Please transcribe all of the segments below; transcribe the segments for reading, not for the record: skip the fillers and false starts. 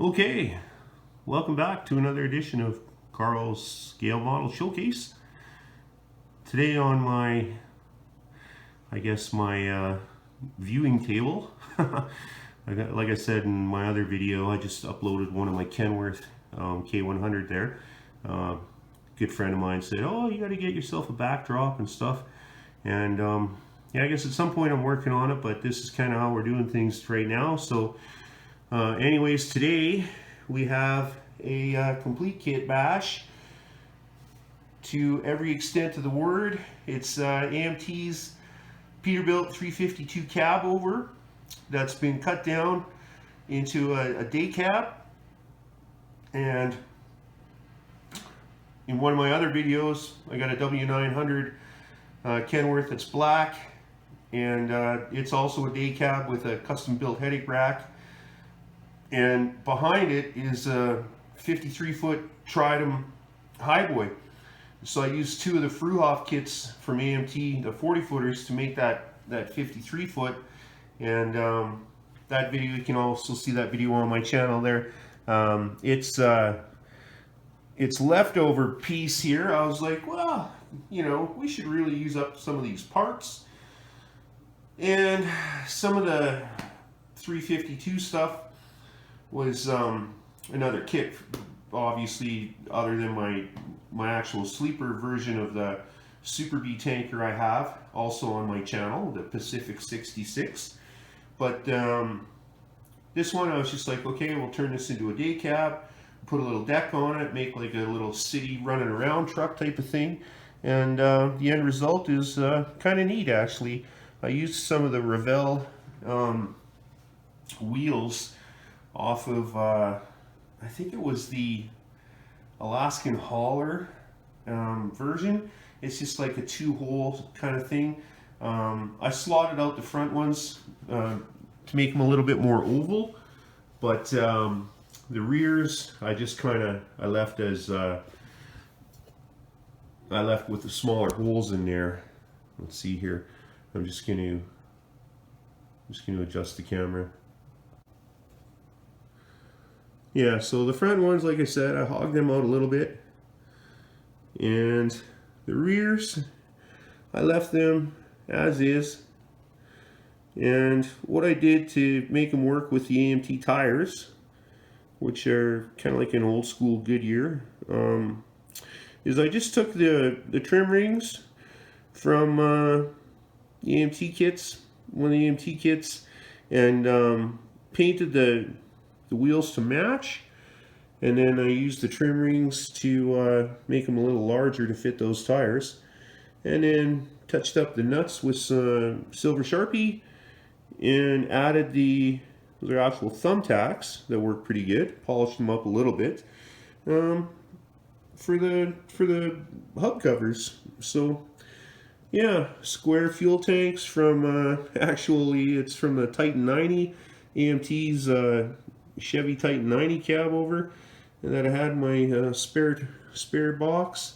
Okay, welcome back to another edition of Carl's Scale Model Showcase. Today on my viewing table, like I said in my other video, I just uploaded one of my Kenworth K100 there. Good friend of mine said, oh, you got to get yourself a backdrop and stuff. And yeah, I guess at some point I'm working on it, but this is kind of how we're doing things right now. So anyways, today we have a complete kit bash to every extent of the word. It's AMT's Peterbilt 352 cab over that's been cut down into a day cab. And in one of my other videos, I got a W900 Kenworth that's black, and it's also a day cab with a custom built headache rack. And behind it is a 53-foot Tridem highboy. So I used two of the Fruhoff kits from AMT, the 40-footers, to make that 53-foot. And that video, you can also see that video on my channel there. It's leftover piece here. I was like, well, you know, we should really use up some of these parts. And some of the 352 stuff was another kit, obviously, other than my actual sleeper version of the Super B tanker I have, also on my channel, the Pacific 66. But this one I was just like, okay, we'll turn this into a day cab, put a little deck on it, make like a little city running around truck type of thing. And the end result is kind of neat, actually. I used some of the Revell wheels off of, I think it was the Alaskan Hauler version. It's just like a two-hole kind of thing. I slotted out the front ones to make them a little bit more oval, but the rears I just I left as I left with the smaller holes in there. Let's see here. I'm just going to adjust the camera. Yeah, so the front ones, like I said, I hogged them out a little bit. And the rears, I left them as is. And what I did to make them work with the AMT tires, which are kind of like an old school Goodyear, is I just took the trim rings from the AMT kits, one of the AMT kits, and painted the wheels to match, and then I used the trim rings to make them a little larger to fit those tires, and then touched up the nuts with some silver Sharpie and added those are actual thumbtacks that work pretty good, polished them up a little bit for the hub covers. So yeah, square fuel tanks from actually it's from the Titan 90, AMT's Chevy Titan 90 cab over, and then I had my spare box,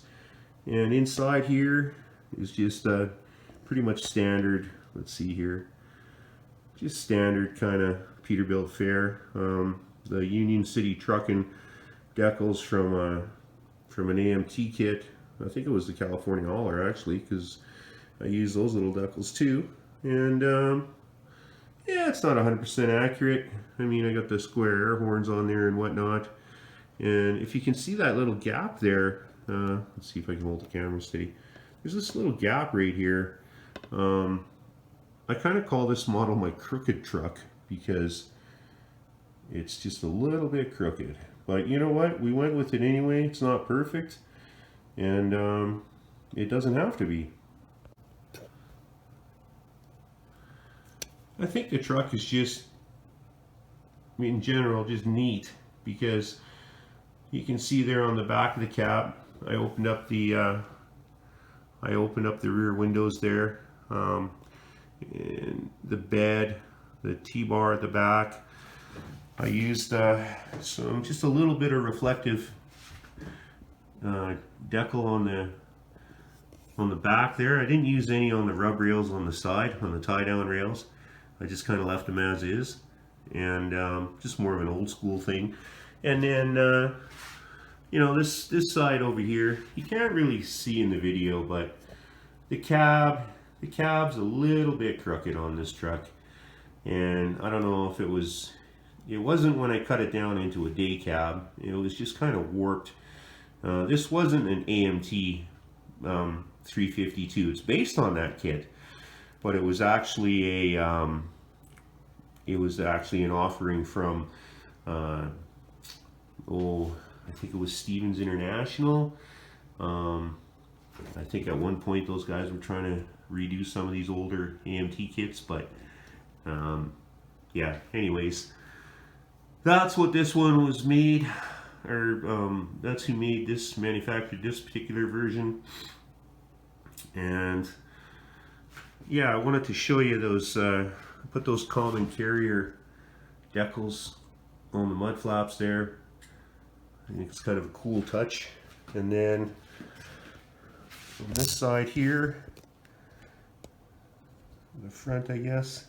and inside here is just pretty much standard. Let's see here, just standard kind of Peterbilt fare. The Union City trucking decals from an AMT kit. I think it was the California Hauler, actually, because I use those little decals too. And yeah, it's not 100% accurate. I mean, I got the square air horns on there and whatnot. And if you can see that little gap there, let's see if I can hold the camera steady. There's this little gap right here. I kind of call this model my crooked truck because it's just a little bit crooked. But you know what? We went with it anyway. It's not perfect. And it doesn't have to be. I think the truck is just, in general, just neat, because you can see there on the back of the cab, I opened up the rear windows there, and the bed, the T-bar at the back. I used just a little bit of reflective decal on the back there. I didn't use any on the rub rails on the side, on the tie-down rails. I just kind of left them as is. and just more of an old school thing. And then you know, this side over here, you can't really see in the video, but the cab's a little bit crooked on this truck, and I don't know if it wasn't when I cut it down into a day cab. It was just kind of warped. This wasn't an AMT 352. It's based on that kit, but it was actually an offering from I think it was Stevens International. I think at one point those guys were trying to redo some of these older AMT kits, but yeah, anyways, that's what this one was made, or that's who manufactured this particular version. And yeah, I wanted to show you those, put those common carrier decals on the mud flaps there. I think it's kind of a cool touch. And then on this side here, the front, I guess,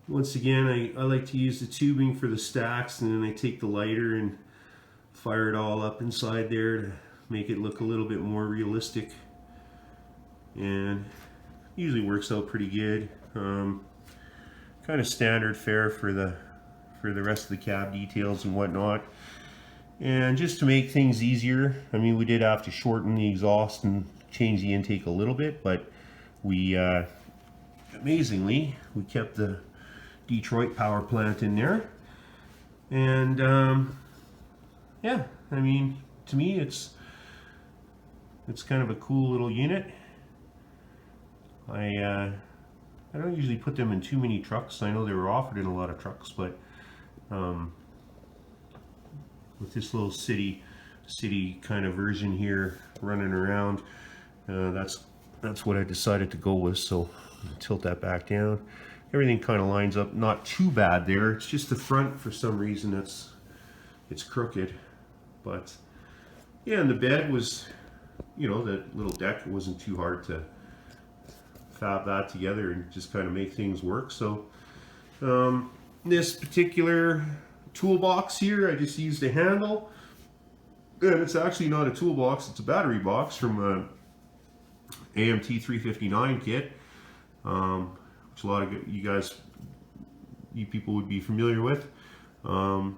once again, I like to use the tubing for the stacks, and then I take the lighter and fire it all up inside there to make it look a little bit more realistic, and usually works out pretty good. Kind of standard fare for the rest of the cab details and whatnot. And just to make things easier, I mean, we did have to shorten the exhaust and change the intake a little bit, but we amazingly we kept the Detroit power plant in there. And yeah, I mean, to me it's kind of a cool little unit. I don't usually put them in too many trucks. I know they were offered in a lot of trucks, but with this little city kind of version here running around, that's what I decided to go with. So tilt that back down. Everything kind of lines up, not too bad there. It's just the front, for some reason, it's crooked. But yeah, and the bed was, you know, that little deck, it wasn't too hard to fab that together and just kind of make things work. So this particular toolbox here, I just used a handle, and it's actually not a toolbox, it's a battery box from a AMT 359 kit, which a lot of you people would be familiar with. And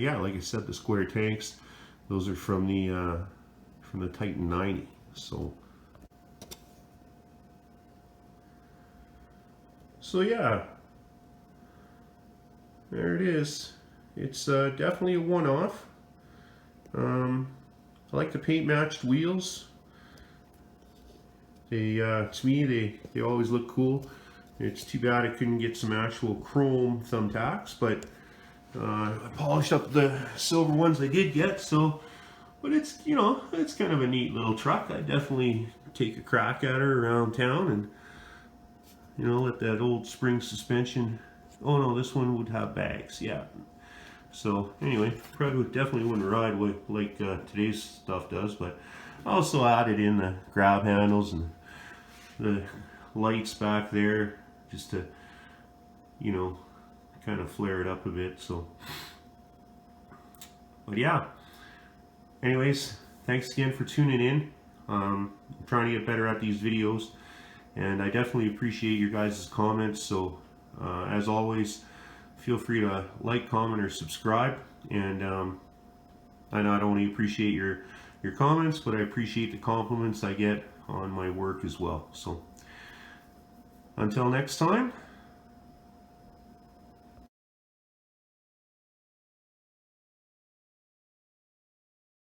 yeah, like I said, the square tanks, those are from the Titan 90. So yeah, there it is. It's definitely a one-off. I like the paint matched wheels. They, to me, they always look cool. It's too bad I couldn't get some actual chrome thumbtacks, but I polished up the silver ones I did get. So, but it's, you know, it's kind of a neat little truck. I definitely take a crack at her around town, and you know, let that old spring suspension. Oh no, this one would have bags, yeah. So anyway, probably definitely wouldn't ride like today's stuff does, but I also added in the grab handles and the lights back there just to, you know, kind of flare it up a bit. So, but yeah, anyways, thanks again for tuning in. I'm trying to get better at these videos, and I definitely appreciate your guys' comments. So as always, feel free to like, comment, or subscribe. And I not only appreciate your comments, but I appreciate the compliments I get on my work as well. So until next time,